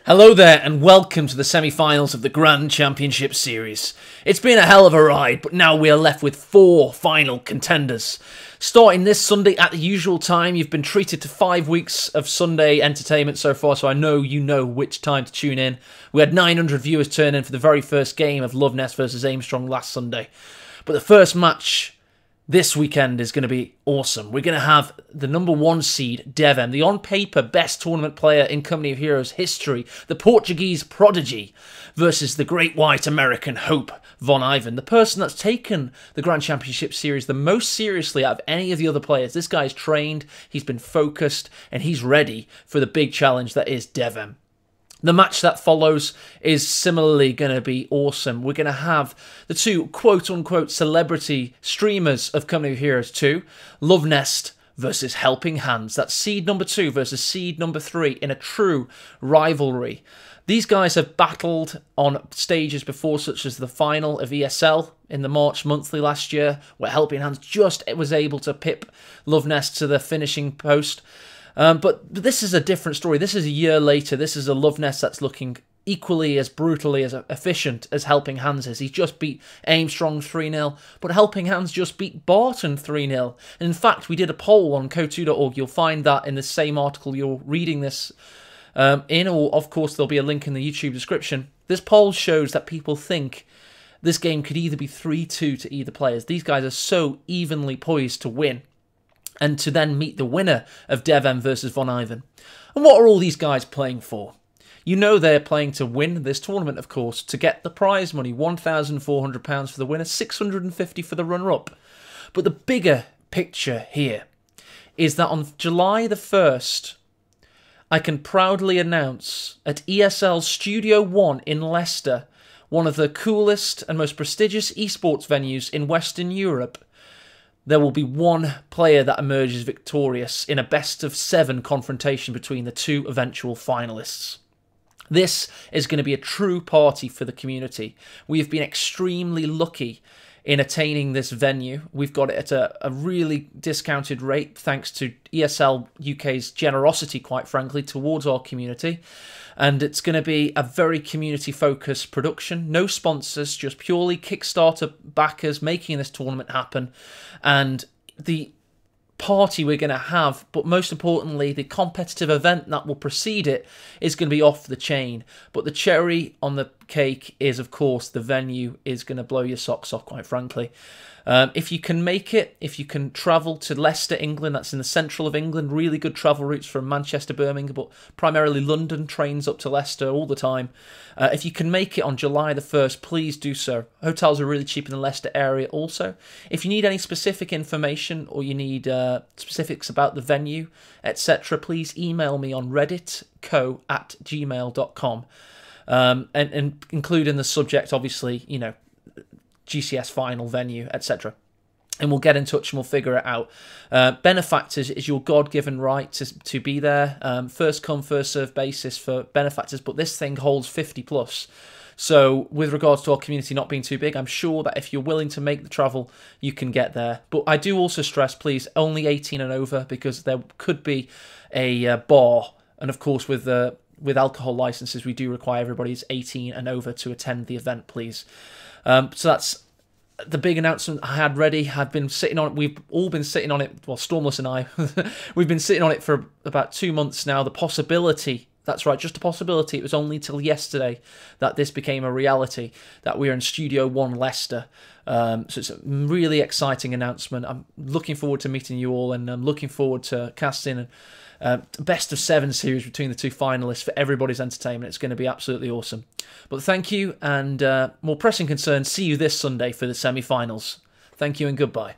Hello there and welcome to the semi-finals of the Grand Championship Series. It's been a hell of a ride, but now we are left with 4 final contenders. Starting this Sunday at the usual time, you've been treated to 5 weeks of Sunday entertainment so far, so I know you know which time to tune in. We had 900 viewers turn in for the very first game of Loveness versus Armstrong last Sunday. But the first match this weekend is going to be awesome. We're going to have the number 1 seed, Devem, the on-paper best tournament player in Company of Heroes history, the Portuguese prodigy, versus the great white American hope, Von Ivan, the person that's taken the Grand Championship Series the most seriously out of any of the other players. This guy's trained, he's been focused, and he's ready for the big challenge that is Devem. The match that follows is similarly going to be awesome. We're going to have the 2 quote-unquote celebrity streamers of Company of Heroes 2, Love Nest versus Helping Hands. That's seed number 2 versus seed number 3 in a true rivalry. These guys have battled on stages before, such as the final of ESL in the March monthly last year, where Helping Hands just was able to pip Love Nest to the finishing post. But this is a different story. This is a year later. This is a Love Nest that's looking equally as brutally as efficient as Helping Hands is. He's just beat Armstrong 3-0, but Helping Hands just beat Barton 3-0. And in fact, we did a poll on co2.org. You'll find that in the same article you're reading this in, or of course there'll be a link in the YouTube description. This poll shows that people think this game could either be 3-2 to either players. These guys are so evenly poised to win, and to then meet the winner of Devem versus Von Ivan. And what are all these guys playing for? You know they're playing to win this tournament, of course, to get the prize money, £1,400 for the winner, $650 for the runner-up. But the bigger picture here is that on July the 1st, I can proudly announce at ESL Studio 1 in Leicester, one of the coolest and most prestigious esports venues in Western Europe, there will be 1 player that emerges victorious in a best-of-7 confrontation between the 2 eventual finalists. This is going to be a true party for the community. We have been extremely lucky in attaining this venue. We've got it at a really discounted rate thanks to ESL UK's generosity, quite frankly, towards our community. And it's going to be a very community-focused production. No sponsors, just purely Kickstarter backers making this tournament happen. And the party we're going to have, but most importantly, the competitive event that will precede it is going to be off the chain. But the cherry on the cake is, of course, the venue is going to blow your socks off, quite frankly. If you can make it, if you can travel to Leicester, England, that's in the central of England, really good travel routes from Manchester, Birmingham, but primarily London, trains up to Leicester all the time. If you can make it on July the 1st, please do so. Hotels are really cheap in the Leicester area also. If you need any specific information or you need specifics about the venue, etc., please email me on redditcoh@gmail.com and include in the subject, obviously, you know, GCS final venue, etc. And we'll get in touch and we'll figure it out. Benefactors is your God-given right to be there. First come, first serve basis for benefactors, but this thing holds 50 plus. So with regards to our community not being too big, I'm sure that if you're willing to make the travel, you can get there. But I do also stress, please, only 18 and over, because there could be a bar. And of course, with alcohol licenses, we do require everybody's 18 and over to attend the event, please. So that's the big announcement I had ready. I've been sitting on it. We've all been sitting on it. Well, Stormless and I, we've been sitting on it for about 2 months now. The possibility, that's right, just a possibility. It was only till yesterday that this became a reality, that we're in Studio 1 Leicester. So it's a really exciting announcement. I'm looking forward to meeting you all, and I'm looking forward to casting best-of-7 series between the 2 finalists for everybody's entertainment. It's going to be absolutely awesome. But thank you, and more pressing concerns, see you this Sunday for the semi-finals. Thank you and goodbye.